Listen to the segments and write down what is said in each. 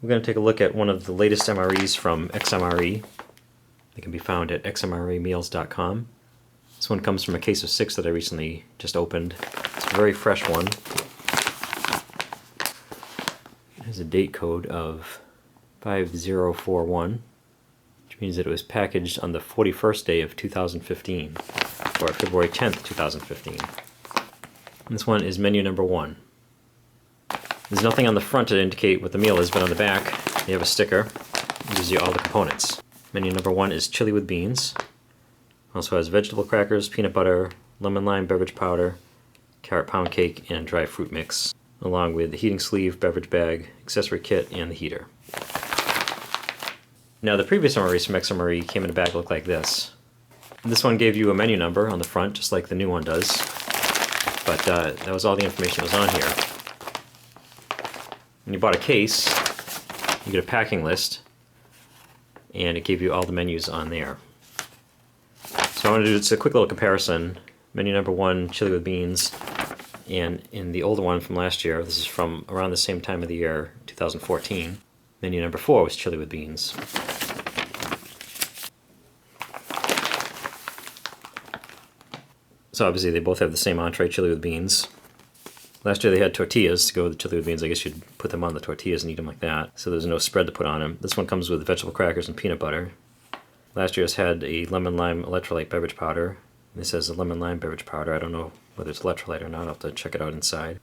We're going to take a look at one of the latest MREs from XMRE. They can be found at xmremeals.com. This one comes from a case of 6 that I recently just opened. It's a very fresh one. It has a date code of 5041, which means that it was packaged on the 41st day of 2015, or February 10th, 2015. And this one is menu number 1. There's nothing on the front to indicate what the meal is, but on the back you have a sticker that gives you all the components. Menu number 1 is chili with beans. Also has vegetable crackers, peanut butter, lemon lime beverage powder, carrot pound cake, and dry fruit mix, along with the heating sleeve, beverage bag, accessory kit, and the heater. Now the previous MREs from XMRE came in a bag that looked like this. This one gave you a menu number on the front, just like the new one does, but that was all the information that was on here. When you bought a case, you get a packing list, and it gave you all the menus on there. So I want to do just a quick little comparison. Menu number 1, chili with beans, and in the older one from last year, this is from around the same time of the year, 2014, menu number 4 was chili with beans. So obviously they both have the same entree, chili with beans. Last year they had tortillas to go with the chili with beans. I guess you'd put them on the tortillas and eat them like that. So there's no spread to put on them. This one comes with vegetable crackers and peanut butter. Last year's had a lemon lime electrolyte beverage powder. This has a lemon lime beverage powder. I don't know whether it's electrolyte or not. I'll have to check it out inside.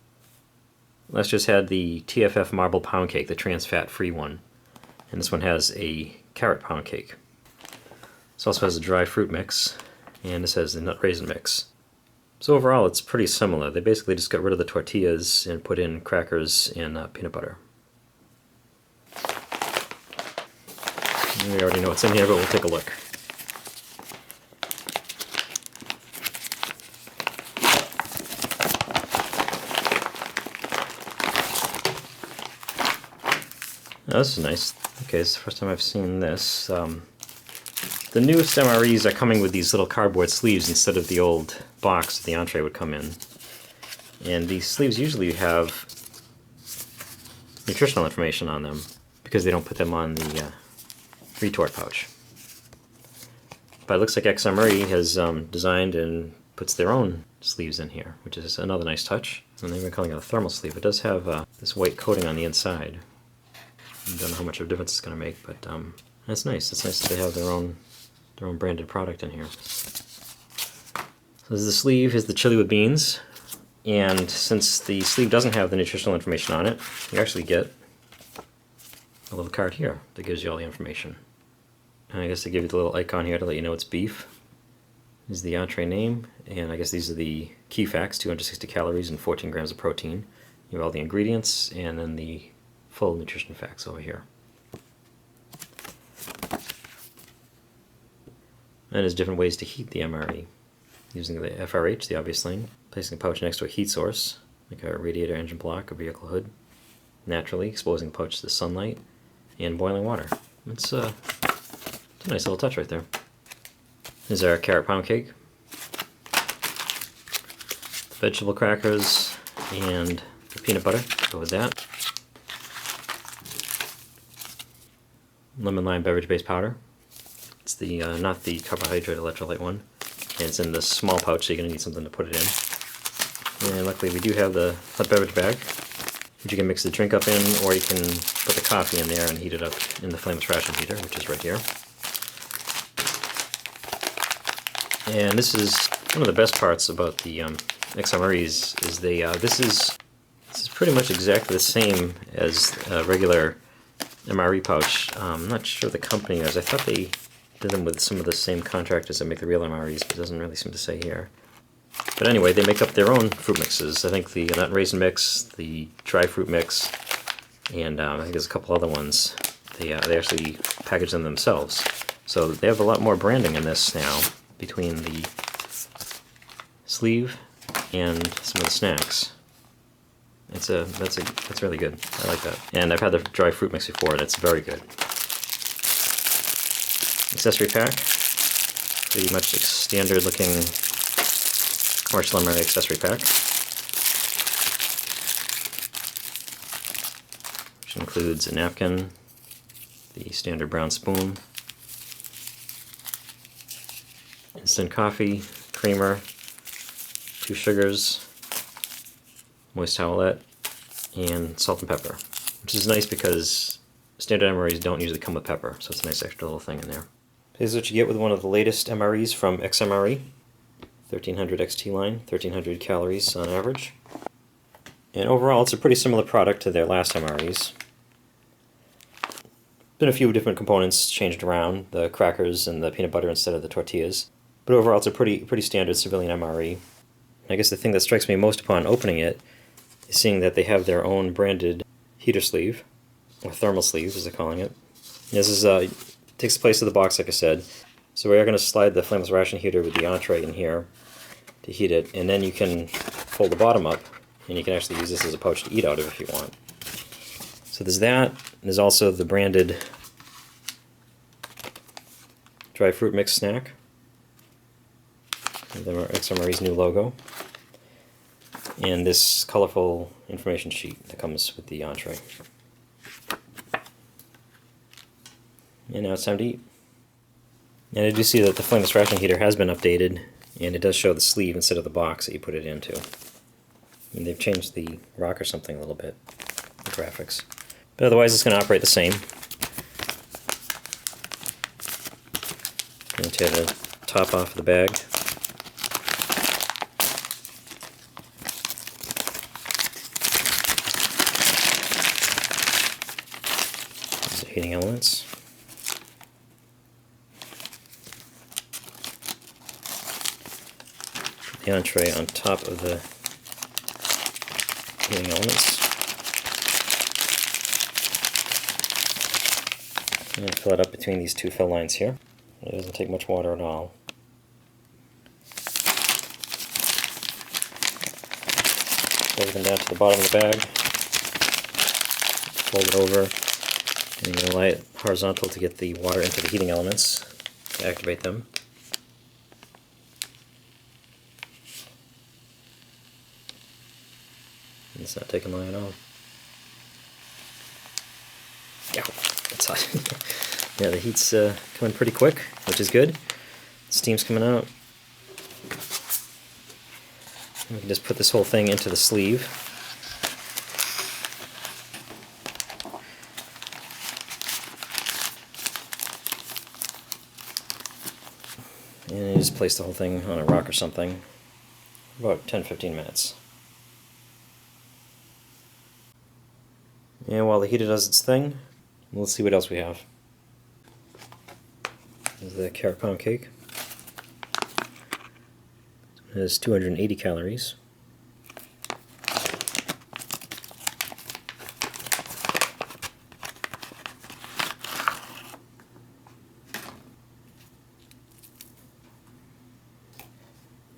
Last year's had the TFF marble pound cake, the trans fat free one. And this one has a carrot pound cake. This also has a dry fruit mix, and this has the nut raisin mix. So overall it's pretty similar. They basically just got rid of the tortillas and put in crackers and peanut butter. We already know what's in here, but we'll take a look. Oh, this is nice. Okay, this is the first time I've seen this. The newest MREs are coming with these little cardboard sleeves instead of the old box that the Entree would come in. And these sleeves usually have nutritional information on them because they don't put them on the retort pouch. But it looks like XMRE has designed and puts their own sleeves in here, which is another nice touch. And they've been calling it a thermal sleeve. It does have this white coating on the inside. I don't know how much of a difference it's going to make, but that's nice. It's nice that they have their own branded product in here. So this is the sleeve. Here's the chili with beans. And since the sleeve doesn't have the nutritional information on it, you actually get a little card here that gives you all the information. And I guess they give you the little icon here to let you know it's beef. This is the entree name, and I guess these are the key facts: 260 calories and 14 grams of protein. You have all the ingredients, and then the full nutrition facts over here. And there's different ways to heat the MRE. Using the FRH, the obvious thing, placing the pouch next to a heat source, like a radiator, engine block, or vehicle hood, naturally exposing the pouch to the sunlight, and boiling water. It's a nice little touch right there. Here's our carrot pound cake, vegetable crackers, and the peanut butter. Go with that. Lemon lime beverage base powder. It's the not the carbohydrate electrolyte one. And it's in this small pouch, so you're going to need something to put it in. And luckily we do have the hot beverage bag, which you can mix the drink up in, or you can put the coffee in there and heat it up in the flameless ration heater, which is right here. And this is one of the best parts about the XMREs, is they this is pretty much exactly the same as a regular MRE pouch. I'm not sure the company is. I thought they did them with some of the same contractors that make the real MREs, but it doesn't really seem to say here. But anyway, they make up their own fruit mixes. I think the nut and raisin mix, the dry fruit mix, and I think there's a couple other ones. They actually package them themselves. So they have a lot more branding in this now between the sleeve and some of the snacks. That's really good. I like that. And I've had the dry fruit mix before, and it's very good. Accessory pack, pretty much standard looking commercial MRE accessory pack. which includes a napkin, the standard brown spoon, instant coffee, creamer, 2 sugars, moist towelette, and salt and pepper, which is nice because standard MREs don't usually come with pepper, so it's a nice extra little thing in there. This is what you get with one of the latest MREs from XMRE, 1300 XT line, 1300 calories on average. And overall, it's a pretty similar product to their last MREs. Been a few different components changed around, the crackers and the peanut butter instead of the tortillas. But overall, it's a pretty standard civilian MRE. I guess the thing that strikes me most upon opening it is seeing that they have their own branded heater sleeve, or thermal sleeve as they're calling it. This is takes the place of the box, like I said. So we are going to slide the flameless ration heater with the Entree in here to heat it, and then you can fold the bottom up, and you can actually use this as a pouch to eat out of if you want. So there's that. There's also the branded dry fruit mix snack. And then our XMRE's new logo. And this colorful information sheet that comes with the Entree. And now it's time to eat. And I do see that the flameless ration heater has been updated, and it does show the sleeve instead of the box that you put it into. And they've changed the rock or something a little bit, the graphics. But otherwise it's going to operate the same. Going to tear the top off the bag. These are heating elements. Put the Entree on top of the heating elements. And fill it up between these 2 fill lines here. It doesn't take much water at all. Fold everything down to the bottom of the bag. Fold it over, and you're going to lie it horizontal to get the water into the heating elements to activate them. And it's not taking long at all. Ow, that's hot. Yeah, the heat's coming pretty quick, which is good. Steam's coming out. And we can just put this whole thing into the sleeve. And you just place the whole thing on a rock or something. About 10-15 minutes. And while the heater does its thing, let's see what else we have. This is the carrot pound cake. It has 280 calories.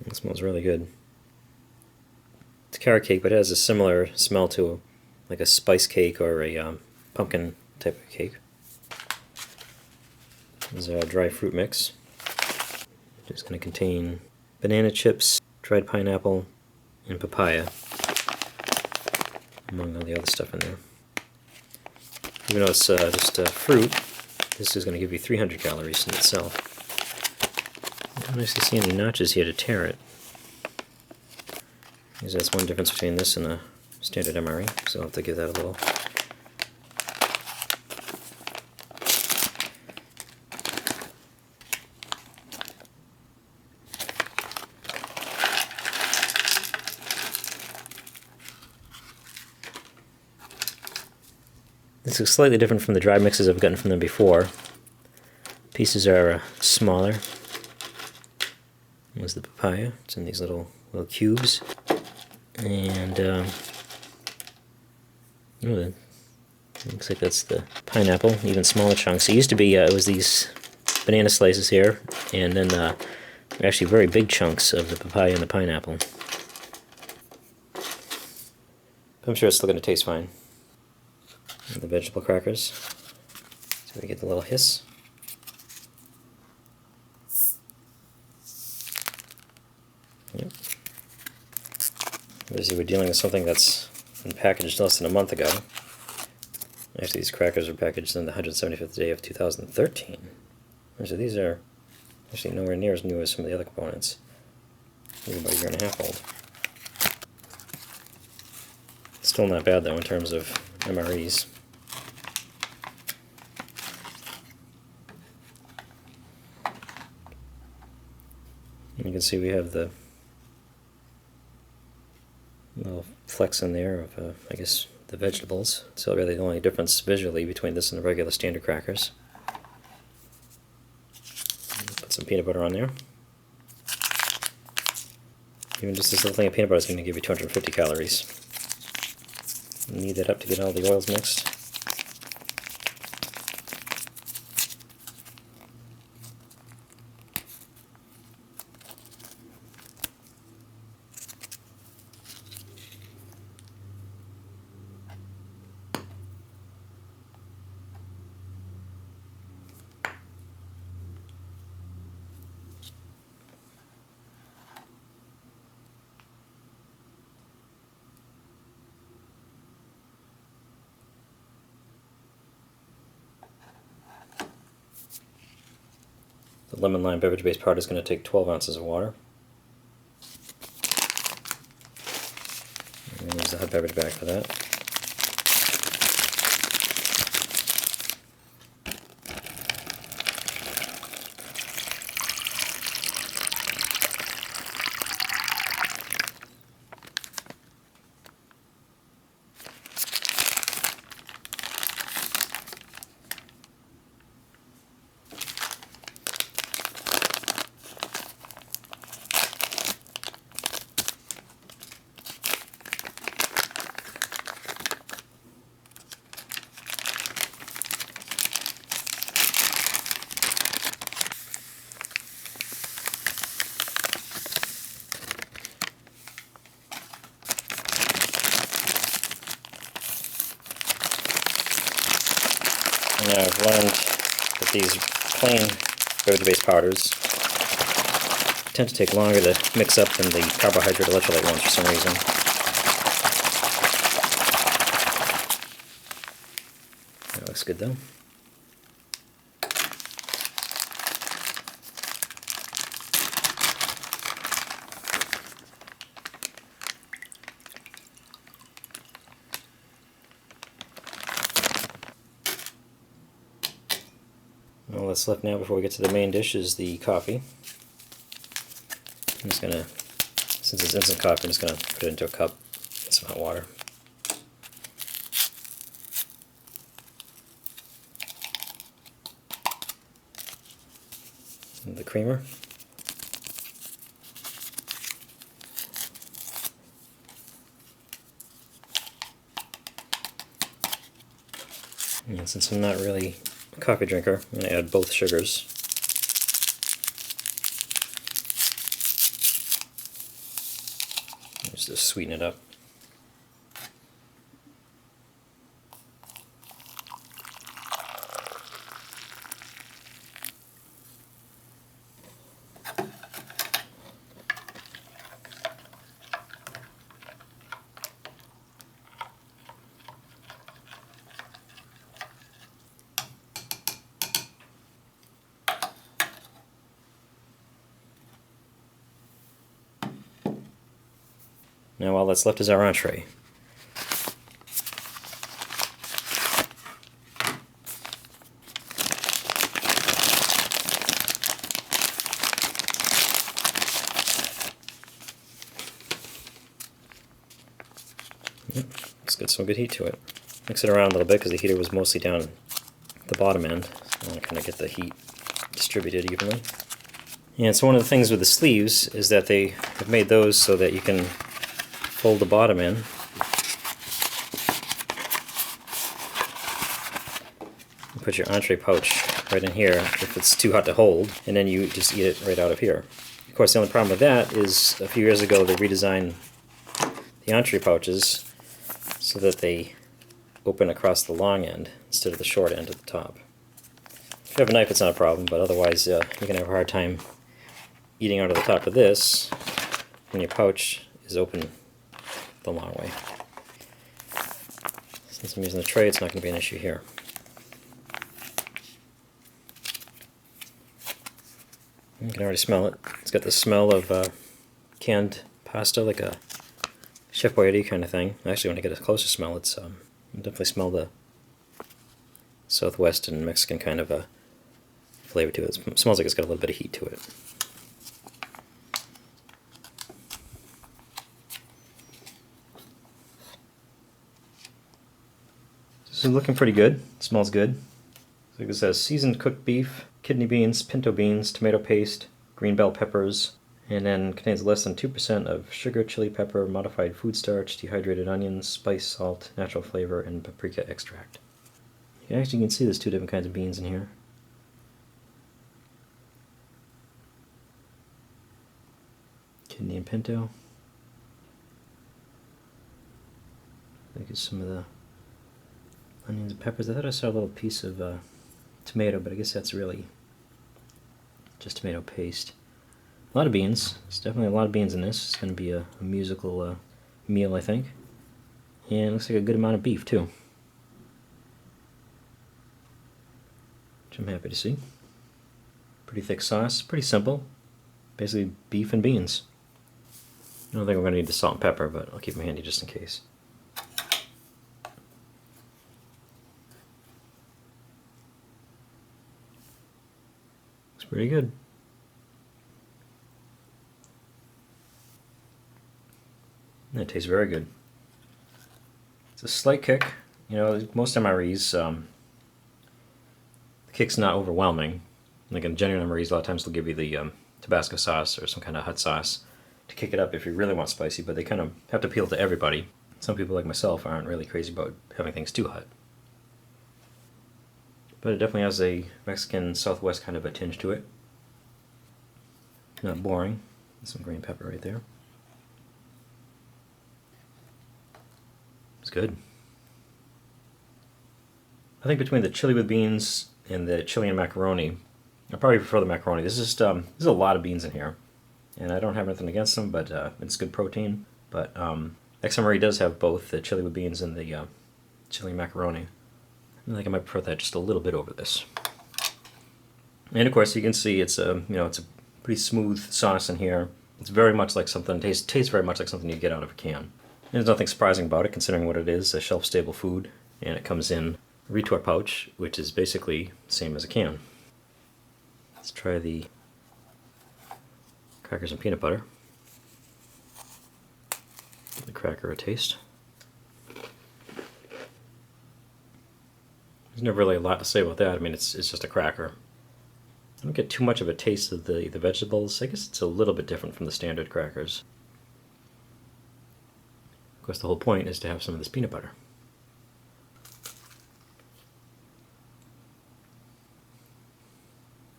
It smells really good. It's a carrot cake, but it has a similar smell to like a spice cake or a pumpkin type of cake. This is a dry fruit mix. It's going to contain banana chips, dried pineapple, and papaya, among all the other stuff in there. Even though it's just fruit, this is going to give you 300 calories in itself. I don't actually see any notches here to tear it. Because that's one difference between this and a standard MRE, so I'll have to give that a little. This is slightly different from the dry mixes I've gotten from them before. Pieces are smaller. There's the papaya. It's in these little cubes. And looks like that's the pineapple, even smaller chunks. It used to be, it was these banana slices here, and then actually very big chunks of the papaya and the pineapple. I'm sure it's still going to taste fine. And the vegetable crackers. So we get the little hiss. Yep. Obviously we're dealing with something that's been packaged less than a month ago. Actually, these crackers are packaged on the 175th day of 2013. So these are actually nowhere near as new as some of the other components. These are about a year and a half old. Still not bad though in terms of MREs. And you can see we have the little flecks in there of, I guess, the vegetables. So really the only difference visually between this and the regular standard crackers. Put some peanut butter on there. Even just this little thing of peanut butter is going to give you 250 calories. You knead that up to get all the oils mixed. The lemon lime beverage based powder is going to take 12 ounces of water. And use the hot beverage bag for that. Now I've learned that these plain beverage-based powders tend to take longer to mix up than the carbohydrate electrolyte ones for some reason. That looks good though. All that's left now before we get to the main dish is the coffee. I'm just going to, since it's instant coffee, I'm just going to put it into a cup with some hot water. And the creamer. And since I'm not really a coffee drinker, I'm going to add both sugars. Just to sweeten it up. Now all that's left is our entree. Let's get some good heat to it. Mix it around a little bit because the heater was mostly down the bottom end. I want to kind of get the heat distributed evenly. And so one of the things with the sleeves is that they have made those so that you can fold the bottom in and put your entree pouch right in here if it's too hot to hold, and then you just eat it right out of here. Of course, the only problem with that is a few years ago they redesigned the entree pouches so that they open across the long end instead of the short end at the top. If you have a knife, it's not a problem, but otherwise you can have a hard time eating out of the top of this when your pouch is open the long way. So Since I'm using the tray, it's not going to be an issue here. You can already smell it. It's got the smell of canned pasta, like a Chef Boyardee kind of thing. Actually, when I get a closer smell, it's you definitely smell the Southwest and Mexican kind of a flavor to it. It smells like it's got a little bit of heat to it. This is looking pretty good. It smells good. So it says seasoned cooked beef, kidney beans, pinto beans, tomato paste, green bell peppers, and then contains less than 2% of sugar, chili pepper, modified food starch, dehydrated onions, spice, salt, natural flavor, and paprika extract. Actually, you can see there's two different kinds of beans in here. Kidney and pinto. I think it's some of the onions and peppers. I thought I saw a little piece of tomato, but I guess that's really just tomato paste. A lot of beans. There's definitely a lot of beans in this. It's going to be a musical meal, I think. And it looks like a good amount of beef, too. Which I'm happy to see. Pretty thick sauce. Pretty simple. Basically beef and beans. I don't think we're going to need the salt and pepper, but I'll keep them handy just in case. Pretty good. It tastes very good. It's a slight kick. You know, most MREs, the kick's not overwhelming. Like in genuine MREs, a lot of times they'll give you the Tabasco sauce or some kind of hot sauce to kick it up if you really want spicy, but they kind of have to appeal to everybody. Some people like myself aren't really crazy about having things too hot. But it definitely has a Mexican Southwest kind of a tinge to it. Not boring. Some green pepper right there. It's good. I think between the chili with beans and the chili and macaroni, I probably prefer the macaroni. There's a lot of beans in here, and I don't have anything against them, but it's good protein. But XMRE does have both the chili with beans and the chili and macaroni. I think I might prefer that just a little bit over this. And of course, you can see it's a pretty smooth sauce in here. It's very much like something, tastes very much like something you get out of a can. And there's nothing surprising about it considering what it is, a shelf-stable food, and it comes in a retort pouch, which is basically the same as a can. Let's try the crackers and peanut butter. Give the cracker a taste. There's never really a lot to say about that. I mean, it's just a cracker. I don't get too much of a taste of the vegetables. I guess it's a little bit different from the standard crackers. Of course, the whole point is to have some of this peanut butter.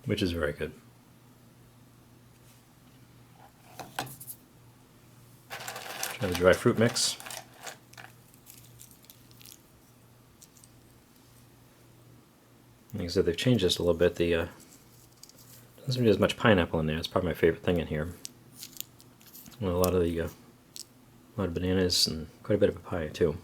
Which is very good. Try the dry fruit mix. Like I said, they've changed this a little bit. The doesn't seem to be as much pineapple in there. It's probably my favorite thing in here. And a lot of bananas and quite a bit of papaya too.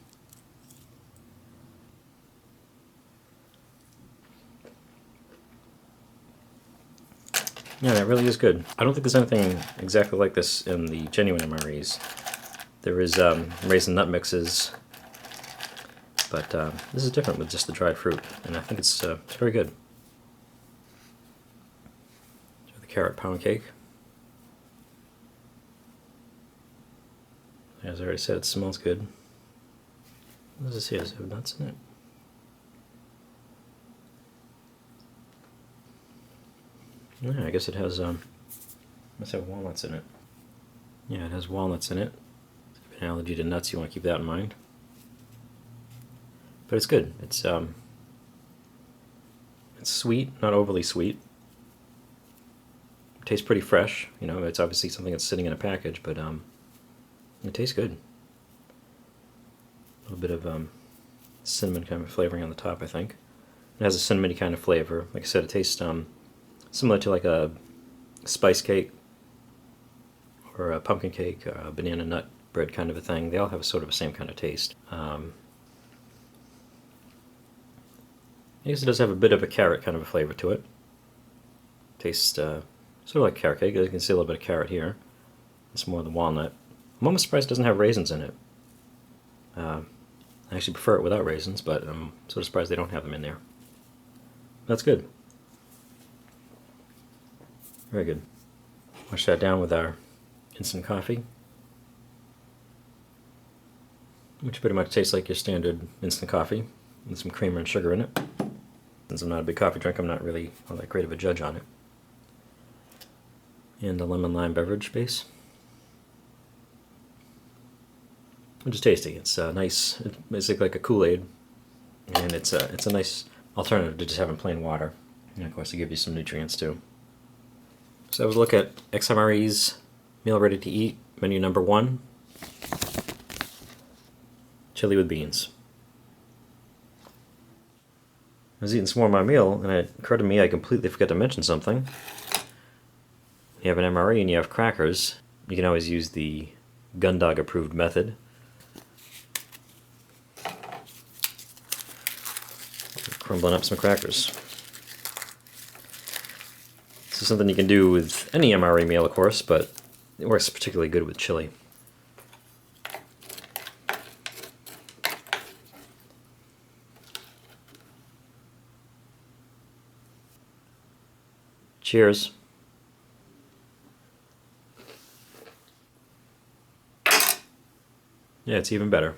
Yeah, that really is good. I don't think there's anything exactly like this in the genuine MREs. There is raisin nut mixes, but this is different with just the dried fruit, and I think it's very good. So the carrot pound cake. As I already said, it smells good. What does this say? Does it have nuts in it? Yeah, I guess it has, must have walnuts in it. Yeah, it has walnuts in it. If you have an allergy to nuts, you want to keep that in mind. But it's good. It's sweet, not overly sweet. It tastes pretty fresh. You know, it's obviously something that's sitting in a package, but it tastes good. A little bit of cinnamon kind of flavoring on the top, I think. It has a cinnamony kind of flavor. Like I said, it tastes similar to like a spice cake or a pumpkin cake, or a banana nut bread kind of a thing. They all have sort of the same kind of taste. I guess it does have a bit of a carrot kind of a flavor to it. Tastes sort of like carrot cake. You can see a little bit of carrot here. It's more the walnut. I'm almost surprised it doesn't have raisins in it. I actually prefer it without raisins, but I'm sort of surprised they don't have them in there. That's good. Very good. Wash that down with our instant coffee, which pretty much tastes like your standard instant coffee with some creamer and sugar in it. Since I'm not a big coffee drinker, I'm not really all that great of a judge on it. And a lemon lime beverage base, which is tasty. It's nice. It's basically like a Kool-Aid, and it's a nice alternative to just having plain water. And of course, it gives you some nutrients too. So I was looking at XMRE's meal ready to eat menu number 1, chili with beans. I was eating some more of my meal, and it occurred to me I completely forgot to mention something. You have an MRE and you have crackers. You can always use the Gundog approved method. Crumbling up some crackers. This is something you can do with any MRE meal, of course, but it works particularly good with chili. Cheers. Yeah, it's even better.